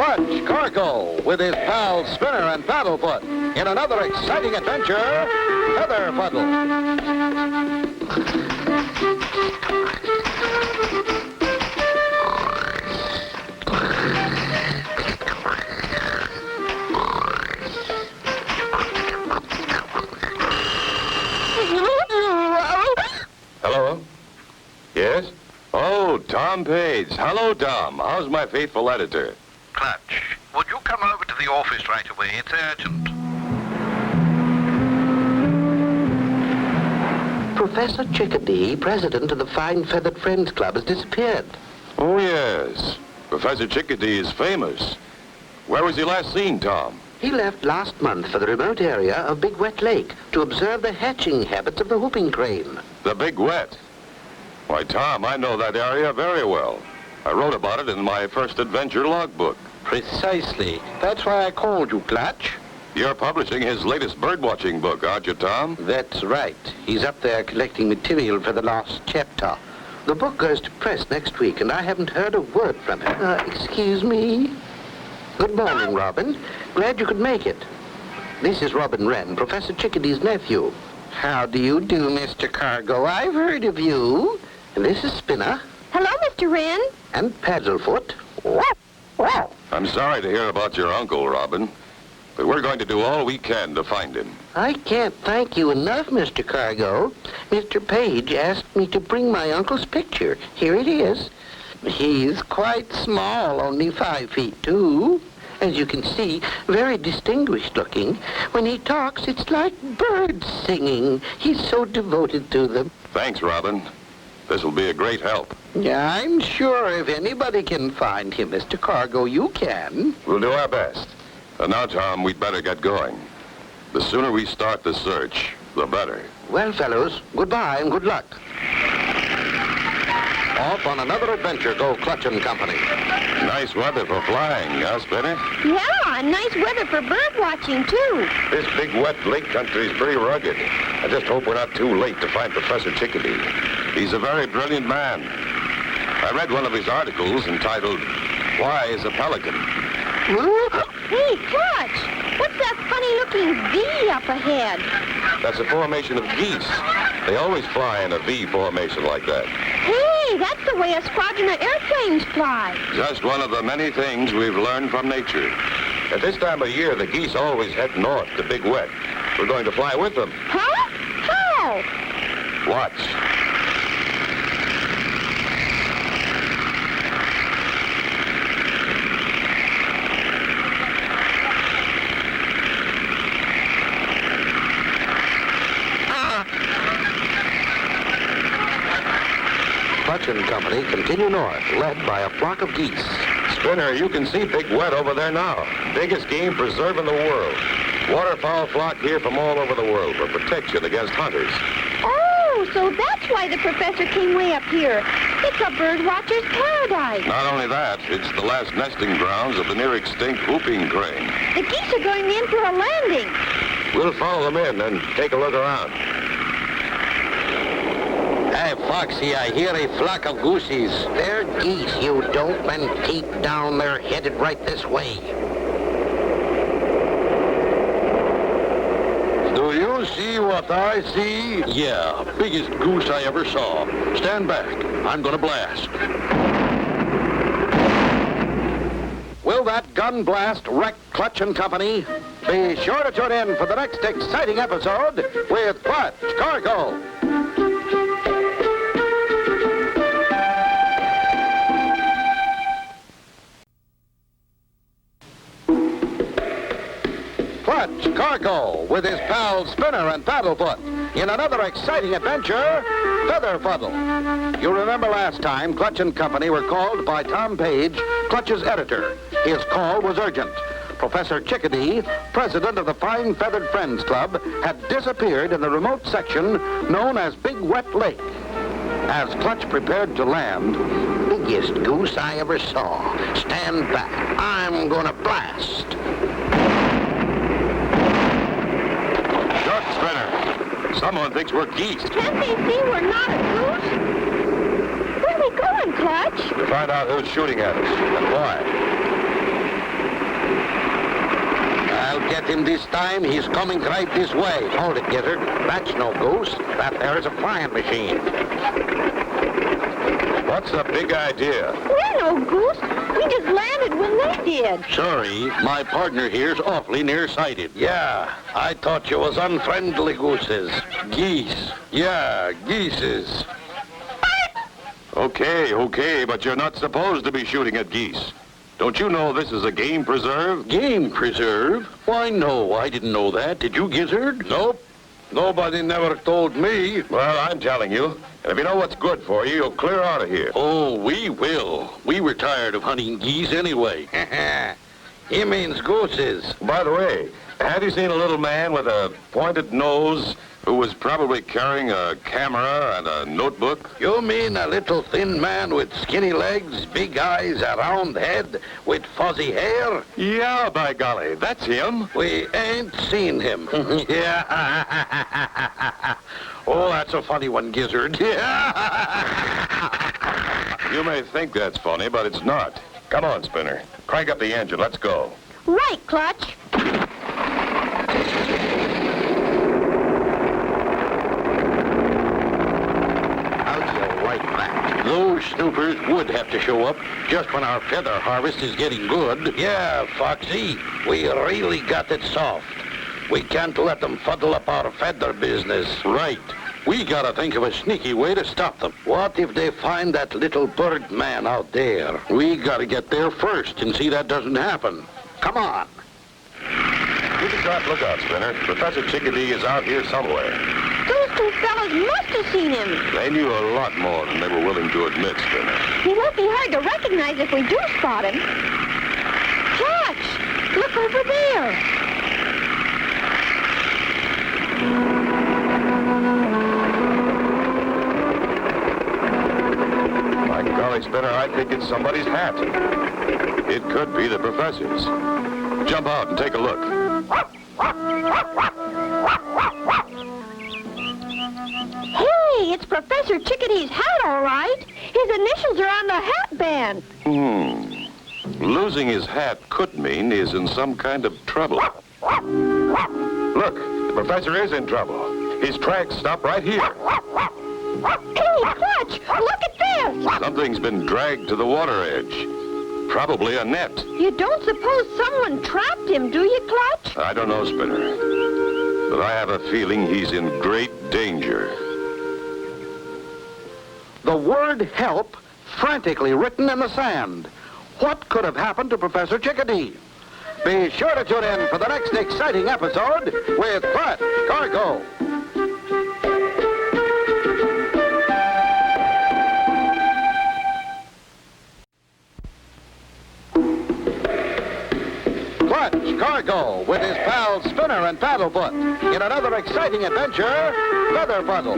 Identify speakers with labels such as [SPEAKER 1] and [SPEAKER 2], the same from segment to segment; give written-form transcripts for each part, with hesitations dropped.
[SPEAKER 1] Clutch Cargo with his pals Spinner and Paddlefoot in another exciting adventure, Feather Fuddle.
[SPEAKER 2] Hello? Yes? Oh, Tom Page. Hello, Tom. How's my faithful editor?
[SPEAKER 3] Clutch, would you come over to the office right away? It's urgent.
[SPEAKER 4] Professor Chickadee, president of the Fine Feathered Friends Club, has disappeared.
[SPEAKER 2] Oh, yes. Professor Chickadee is famous. Where was he last seen, Tom?
[SPEAKER 4] He left last month for the remote area of Big Wet Lake to observe the hatching habits of the whooping crane.
[SPEAKER 2] The Big Wet. Why, Tom, I know that area very well. I wrote about it in my first adventure logbook.
[SPEAKER 1] Precisely. That's why I called you, Clutch.
[SPEAKER 2] You're publishing his latest birdwatching book, aren't you, Tom?
[SPEAKER 4] That's right. He's up there collecting material for the last chapter. The book goes to press next week, and I haven't heard a word from him. Excuse me? Good morning, Robin. Glad you could make it. This is Robin Wren, Professor Chickadee's nephew. How do you do, Mr. Cargo? I've heard of you. And this is Spinner.
[SPEAKER 5] Hello, Mr. Wren.
[SPEAKER 4] And Paddlefoot.
[SPEAKER 2] I'm sorry to hear about your uncle, Robin, but we're going to do all we can to find him.
[SPEAKER 4] I can't thank you enough, Mr. Cargo. Mr. Page asked me to bring my uncle's picture. Here it is. He's quite small, only 5 feet 2. As you can see, very distinguished looking. When he talks, it's like birds singing. He's so devoted to them.
[SPEAKER 2] Thanks, Robin. This will be a great help.
[SPEAKER 4] Yeah, I'm sure if anybody can find him, Mr. Cargo, you can.
[SPEAKER 2] We'll do our best. And now, Tom, we'd better get going. The sooner we start the search, the better.
[SPEAKER 4] Well, fellows, goodbye and good luck.
[SPEAKER 1] Off on another adventure go Clutch and Company.
[SPEAKER 2] Nice weather for flying, huh, Spinner?
[SPEAKER 5] Yeah, and nice weather for bird watching, too.
[SPEAKER 2] This big wet lake country is pretty rugged. I just hope we're not too late to find Professor Chickadee. He's a very brilliant man. I read one of his articles entitled, Why is a Pelican?
[SPEAKER 5] Hey, Clutch, what's that funny-looking V up ahead?
[SPEAKER 2] That's a formation of geese. They always fly in a V formation like that.
[SPEAKER 5] Hey, that's the way a squadron of airplanes fly.
[SPEAKER 2] Just one of the many things we've learned from nature. At this time of year, the geese always head north to Big Wet. We're going to fly with them.
[SPEAKER 5] Huh? How?
[SPEAKER 2] Watch.
[SPEAKER 1] Clutch and Company continue north, led by a flock of geese.
[SPEAKER 2] Spinner, you can see Big Wet over there now. Biggest game preserve in the world. Waterfowl flock here from all over the world for protection against hunters.
[SPEAKER 5] Oh, so that's why the professor came way up here. It's a bird watcher's paradise.
[SPEAKER 2] Not only that, it's the last nesting grounds of the near extinct whooping crane.
[SPEAKER 5] The geese are going in for a landing.
[SPEAKER 2] We'll follow them in and take a look around.
[SPEAKER 4] Hey, Foxy, I hear a flock of goosies. They're geese, you dope, and keep down. They're headed right this way.
[SPEAKER 1] Do you see what I see? Yeah, biggest goose I ever saw. Stand back. I'm gonna blast. Will that gun blast wreck Clutch and Company? Be sure to tune in for the next exciting episode with Clutch Cargo. Clutch Cargo with his pals Spinner and Paddlefoot in another exciting adventure, Feather Fuddle. You remember last time Clutch and Company were called by Tom Page, Clutch's editor. His call was urgent. Professor Chickadee, president of the Fine Feathered Friends Club, had disappeared in the remote section known as Big Wet Lake. As Clutch prepared to land,
[SPEAKER 4] Biggest goose I ever saw. Stand back. I'm gonna blast.
[SPEAKER 2] Spinner. Someone thinks we're geese.
[SPEAKER 5] Can't they see we're not a goose? Where are we going, Clutch?
[SPEAKER 2] To find out who's shooting at us and why.
[SPEAKER 4] I'll get him this time. He's coming right this way. Hold it, Gizzard. That's no goose. That there is a flying machine.
[SPEAKER 2] What's the big idea?
[SPEAKER 5] We're no goose. We just landed when they did.
[SPEAKER 1] Sorry, my partner here's awfully nearsighted.
[SPEAKER 4] Yeah, I thought you was unfriendly gooses.
[SPEAKER 1] Geese. Yeah, geeses.
[SPEAKER 2] Okay, but you're not supposed to be shooting at geese. Don't you know this is a game preserve?
[SPEAKER 1] Game preserve? Why, no, I didn't know that. Did you, Gizzard?
[SPEAKER 2] Nope. Nobody never told me. Well, I'm telling you. And if you know what's good for you, you'll clear out of here.
[SPEAKER 1] Oh, we will. We were tired of hunting geese anyway.
[SPEAKER 4] He means gooses.
[SPEAKER 2] By the way, have you seen a little man with a pointed nose who was probably carrying a camera and a notebook?
[SPEAKER 4] You mean a little thin man with skinny legs, big eyes, a round head, with fuzzy hair?
[SPEAKER 2] Yeah, by golly, that's him.
[SPEAKER 4] We ain't seen him. Yeah. Oh, that's a funny one, Gizzard.
[SPEAKER 2] You may think that's funny, but it's not. Come on, Spinner. Crank up the engine. Let's go.
[SPEAKER 5] Right, Clutch.
[SPEAKER 1] Those snoopers would have to show up just when our feather harvest is getting good.
[SPEAKER 4] Yeah, Foxy, we really got it soft. We can't let them fuddle up our feather business.
[SPEAKER 1] Right. We gotta think of a sneaky way to stop them.
[SPEAKER 4] What if they find that little bird man out there?
[SPEAKER 1] We gotta get there first and see that doesn't happen.
[SPEAKER 4] Come on.
[SPEAKER 2] Keep a sharp lookout, Spinner. Professor Chickadee is out here somewhere.
[SPEAKER 5] Those two fellas must have seen him.
[SPEAKER 2] They knew a lot more than they were willing to admit, Spinner.
[SPEAKER 5] He won't be hard to recognize if we do spot him. Clutch! Look over there.
[SPEAKER 2] By golly, Spinner, I think it's somebody's hat. It could be the professor's. Jump out and take a look.
[SPEAKER 5] Hey, it's Professor Chickadee's hat, all right. His initials are on the hat band.
[SPEAKER 2] Losing his hat could mean he's in some kind of trouble. Look, the professor is in trouble. His tracks stop right here.
[SPEAKER 5] Hey, Clutch, look at this.
[SPEAKER 2] Something's been dragged to the water edge. Probably a net.
[SPEAKER 5] You don't suppose someone trapped him, do you, Clutch?
[SPEAKER 2] I don't know, Spinner. But I have a feeling he's in great danger.
[SPEAKER 1] The word help frantically written in the sand. What could have happened to Professor Chickadee? Be sure to tune in for the next exciting episode with Clutch Cargo. Clutch Cargo with his pals Spinner and Paddlefoot in another exciting adventure, Feather Fuddle.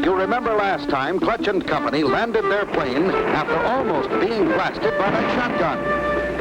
[SPEAKER 1] You remember last time Clutch and Company landed their plane after almost being blasted by that shotgun.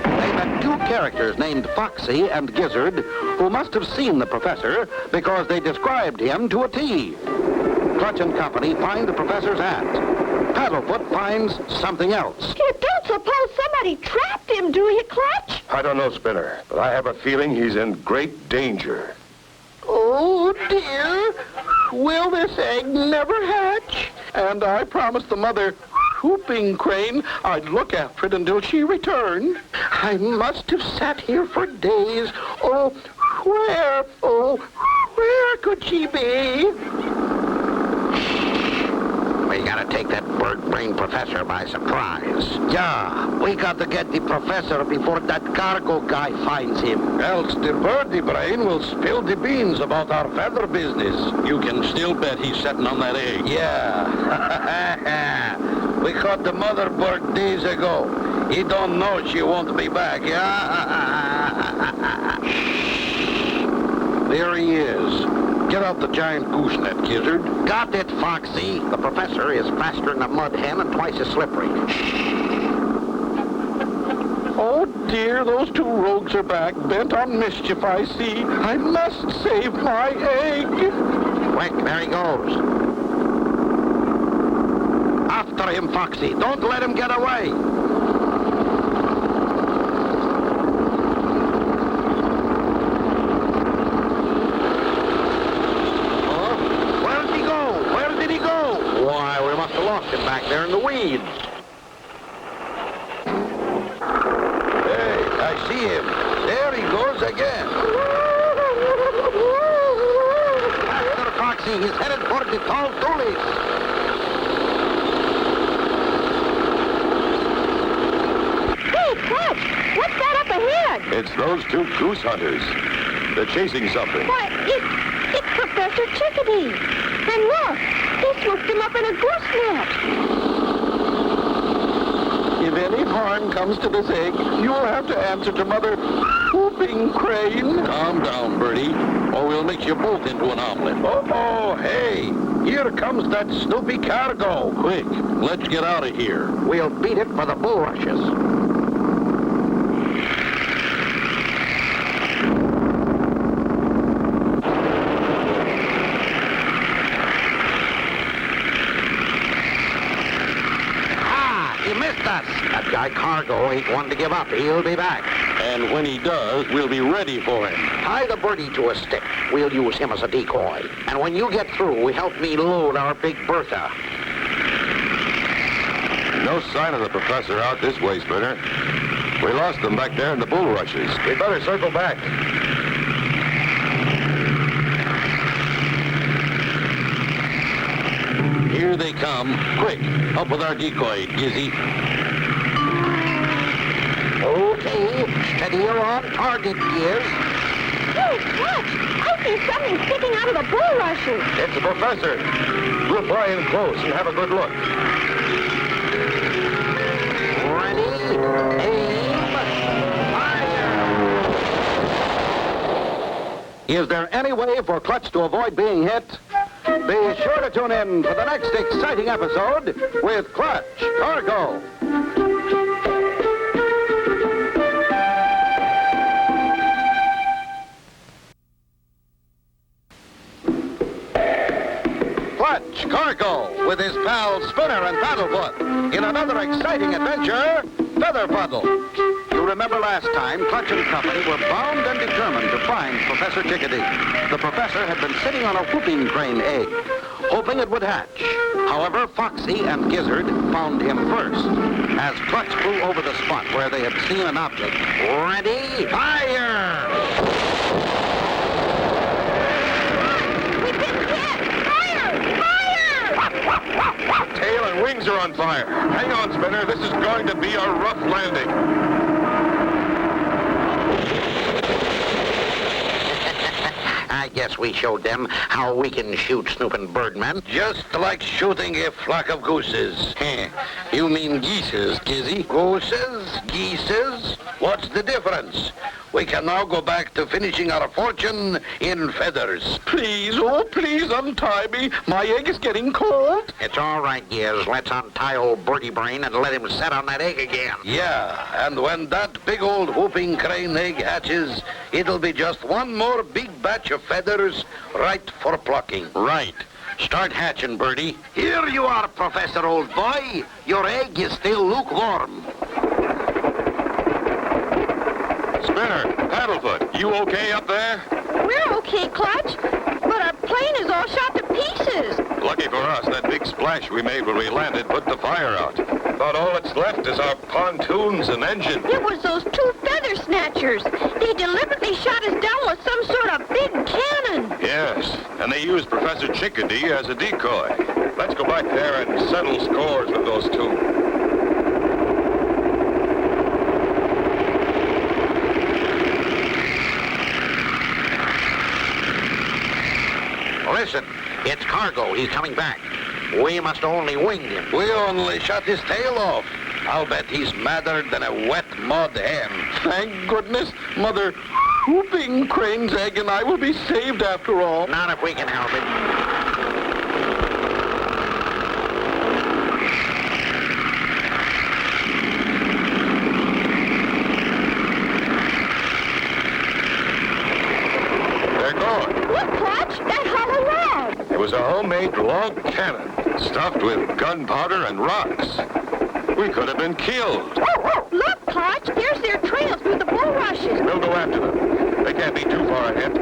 [SPEAKER 1] They met two characters named Foxy and Gizzard who must have seen the professor because they described him to a T. Clutch and Company find the professor's hat. Paddlefoot finds something else.
[SPEAKER 5] You don't suppose somebody trapped him, do you, Clutch?
[SPEAKER 2] I don't know, Spinner, but I have a feeling he's in great danger.
[SPEAKER 1] Oh, dear. Will this egg never hatch? And I promised the mother whooping crane I'd look after it until she returned. I must have sat here for days. Oh, where could she be?
[SPEAKER 4] We gotta take that bird-brained professor by surprise. Yeah, we got to get the professor before that cargo guy finds him. Else the birdie brain will spill the beans about our feather business.
[SPEAKER 1] You can still bet he's sitting on that egg.
[SPEAKER 4] Yeah. We caught the mother bird days ago. He don't know she won't be back, yeah? There he is. Get out the giant goosenet, Gizzard. Got it, Foxy. The professor is faster than a mud hen and twice as slippery.
[SPEAKER 1] Oh, dear, those two rogues are back, bent on mischief, I see. I must save my egg.
[SPEAKER 4] Quick, there he goes. After him, Foxy. Don't let him get away.
[SPEAKER 1] leads. Hey, I see him. There he goes again. Master Foxy, he's headed for the tall tulies.
[SPEAKER 5] Hey, Clutch, what's that up ahead?
[SPEAKER 2] It's those two goose hunters. They're chasing something.
[SPEAKER 5] Why, it's Professor Chickadee. And look, they swooped him up in a goose net.
[SPEAKER 1] If any harm comes to this egg, you'll have to answer to Mother Whooping Crane. Calm down, Bertie, or we'll mix you both into an omelet. Oh, hey, here comes that Snoopy cargo. Quick, let's get out of here. We'll beat it for the bulrushes. That guy Cargo ain't one to give up. He'll be back. And when he does, we'll be ready for him. Tie the birdie to a stick. We'll use him as a decoy. And when you get through, help me load our big Bertha.
[SPEAKER 2] No sign of the professor out this way, Spinner. We lost them back there in the bulrushes. We'd better circle back.
[SPEAKER 1] Here they come. Quick, up with our decoy, Gizzy. Okay, steady her on target, Gears.
[SPEAKER 5] Hey, Clutch, I see something sticking out of the bulrushes.
[SPEAKER 2] It's the professor. We'll fly in close and have a good look.
[SPEAKER 1] Ready, aim, fire! Is there any way for Clutch to avoid being hit? Be sure to tune in for the next exciting episode with Clutch Cargo. Clutch Cargo with his pals Spinner and Paddlefoot in another exciting adventure, Fuddle. You remember last time, Clutch and Company were bound and determined to find Professor Chickadee. The professor had been sitting on a whooping crane egg, hoping it would hatch. However, Foxy and Gizzard found him first, as Clutch flew over the spot where they had seen an object. Ready, fire!
[SPEAKER 5] We've been hit! Fire! Fire!
[SPEAKER 2] Tail and wings are on fire. Hang on, Spinner. This is going to be a rough landing.
[SPEAKER 1] I guess we showed them how we can shoot snooping birdmen. Just like shooting a flock of gooses. You mean geeses, Gizzy? Gooses? Geeses? What's the difference? We can now go back to finishing our fortune in feathers. Please, oh, please untie me. My egg is getting cold. It's all right, Giz. Let's untie old Birdie Brain and let him set on that egg again. Yeah, and when that big old whooping crane egg hatches, it'll be just one more big batch of feathers right for plucking. Right. Start hatching, Birdie. Here you are, Professor, old boy. Your egg is still lukewarm.
[SPEAKER 2] Spinner, Paddlefoot, you okay up there?
[SPEAKER 5] We're okay, Clutch, but our plane is all shot to pieces.
[SPEAKER 2] Lucky for us, that big splash we made when we landed put the fire out. About all that's left is our pontoons and engine.
[SPEAKER 5] It was those two feather snatchers. They deliberately shot us down with some sort of big cannon.
[SPEAKER 2] Yes, and they used Professor Chickadee as a decoy. Let's go back there and settle scores with those two.
[SPEAKER 1] Listen, it's Cargo. He's coming back. We must only wing him. We only shot his tail off. I'll bet he's madder than a wet mud hen. Thank goodness, Mother Whooping Crane's egg and I will be saved after all. Not if we can help it.
[SPEAKER 2] They're going.
[SPEAKER 5] Look, Clutch, that hollow log.
[SPEAKER 2] It was a homemade log cannon, stuffed with gunpowder and rocks. We could have been killed.
[SPEAKER 5] Look, Clutch, there's their trail through the bulrushes.
[SPEAKER 2] We'll go after them. They can't be too far ahead.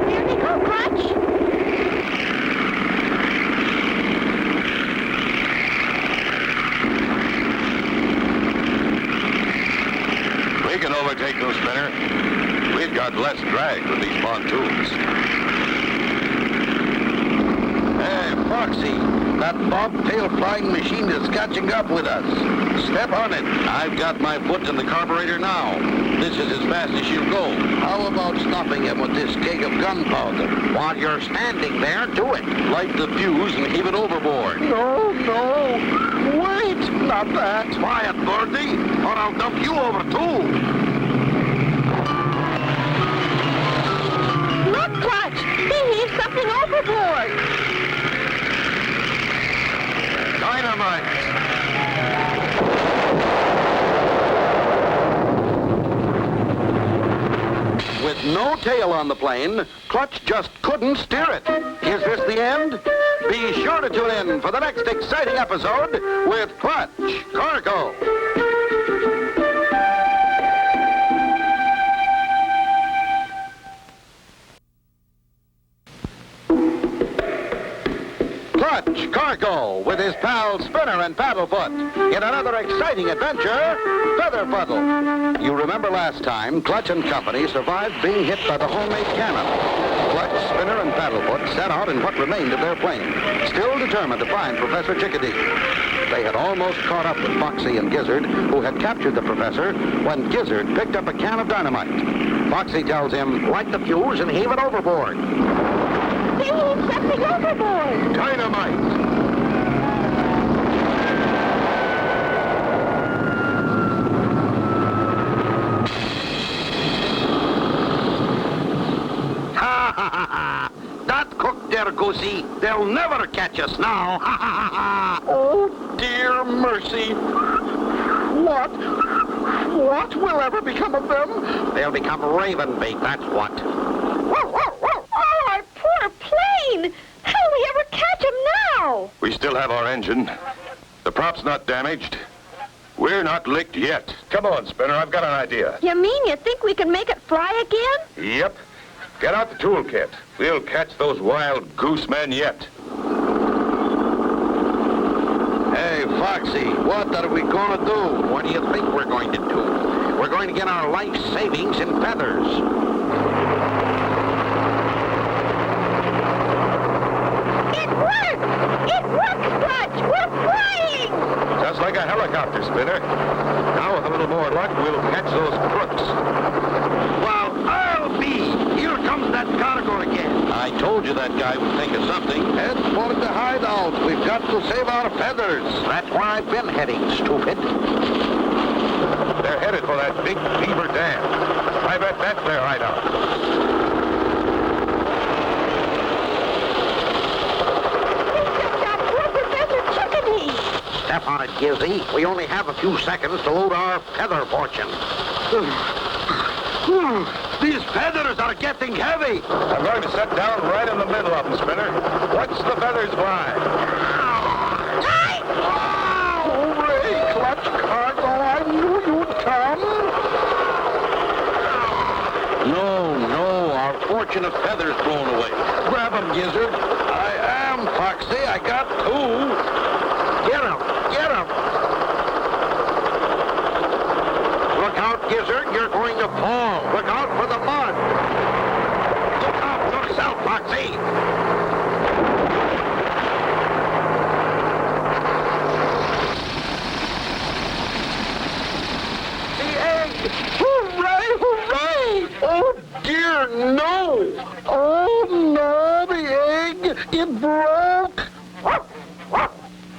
[SPEAKER 5] There they go, Clutch.
[SPEAKER 2] and less drag with these pontoons.
[SPEAKER 4] Hey, Foxy, that bobtail flying machine is catching up with us. Step on it.
[SPEAKER 1] I've got my foot in the carburetor now. This is as fast as she'll go.
[SPEAKER 4] How about stopping him with this keg of gunpowder? While you're standing there, do it.
[SPEAKER 1] Light the fuse and heave it overboard.
[SPEAKER 4] No. Wait, not that.
[SPEAKER 1] Quiet, Birdie, or I'll dump you over too.
[SPEAKER 5] Look, Clutch! He heaved something overboard!
[SPEAKER 1] Dynamite! With no tail on the plane, Clutch just couldn't steer it. Is this the end? Be sure to tune in for the next exciting episode with Clutch Cargo. Clutch Cargo with his pals Spinner and Paddlefoot in another exciting adventure, Fuddle. You remember last time, Clutch and company survived being hit by the homemade cannon. Clutch, Spinner, and Paddlefoot set out in what remained of their plane, still determined to find Professor Chickadee. They had almost caught up with Foxy and Gizzard, who had captured the professor, when Gizzard picked up a can of dynamite. Foxy tells him, light the fuse and heave it overboard.
[SPEAKER 5] He heaved something overboard!
[SPEAKER 1] Dynamite! That cooked their goosey. They'll never catch us now. Oh, dear mercy. What will ever become of them? They'll become raven bait, that's what.
[SPEAKER 5] Oh, our poor plane! How'll we ever catch him now?
[SPEAKER 2] We still have our engine. The prop's not damaged. We're not licked yet. Come on, Spinner, I've got an idea.
[SPEAKER 5] You mean you think we can make it fly again?
[SPEAKER 2] Yep. Get out the toolkit. We'll catch those wild goose men yet.
[SPEAKER 1] Hey, Foxy, what are we going to do? What do you think we're going to do? We're going to get our life savings in feathers.
[SPEAKER 5] It worked! It worked, Clutch! We're flying!
[SPEAKER 2] Just like a helicopter, Spinner. Now, with a little more luck, we'll catch those crooks.
[SPEAKER 1] Well, I'll be. Here comes that cargo again. I told you that guy would think of something.
[SPEAKER 4] Head for the hideout. We've got to save our feathers.
[SPEAKER 1] That's where I've been heading, stupid.
[SPEAKER 2] They're headed for that big beaver dam. I bet that's their hideout.
[SPEAKER 1] Step on it, Gizzy. We only have a few seconds to load our feather fortune. These feathers are getting heavy.
[SPEAKER 2] I'm going to set down right in the middle of them, Spinner. Watch the feathers fly.
[SPEAKER 4] Hooray, Clutch Cargo. I knew you'd come.
[SPEAKER 1] No, our fortune of feathers blown away. Grab them, Gizzard.
[SPEAKER 4] I am, Foxy. I got two.
[SPEAKER 1] Get him! Look out, Gizzard, you're going to fall. Look out for the mud. Look out yourself, Foxy.
[SPEAKER 4] The egg. Hooray! Oh, dear, no. Oh, no, the egg. It broke.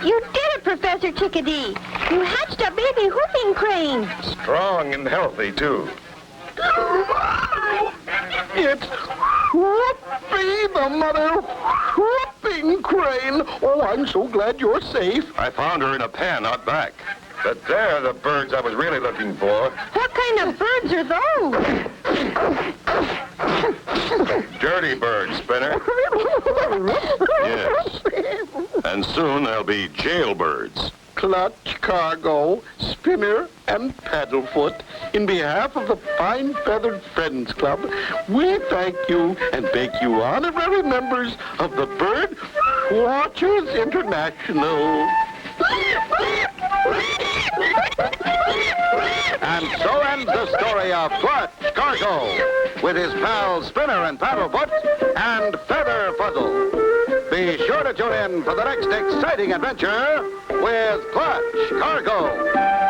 [SPEAKER 5] You did it, Professor Chickadee. You hatched a baby whooping crane.
[SPEAKER 2] Strong and healthy, too.
[SPEAKER 4] It's Whoopie, the mother whooping crane. Oh, I'm so glad you're safe.
[SPEAKER 2] I found her in a pen out back. But they're the birds I was really looking for.
[SPEAKER 5] What kind of birds are those?
[SPEAKER 2] Dirty birds, Spinner. Yes. And soon they'll be jailbirds.
[SPEAKER 4] Clutch Cargo, Spinner, and Paddlefoot, in behalf of the Fine Feathered Friends Club, we thank you and make you honorary members of the Bird Watchers International.
[SPEAKER 1] And so ends the story of Clutch Cargo. with his pals Spinner and Paddlefoot and Feather Fuddle. Be sure to tune in for the next exciting adventure with Clutch Cargo.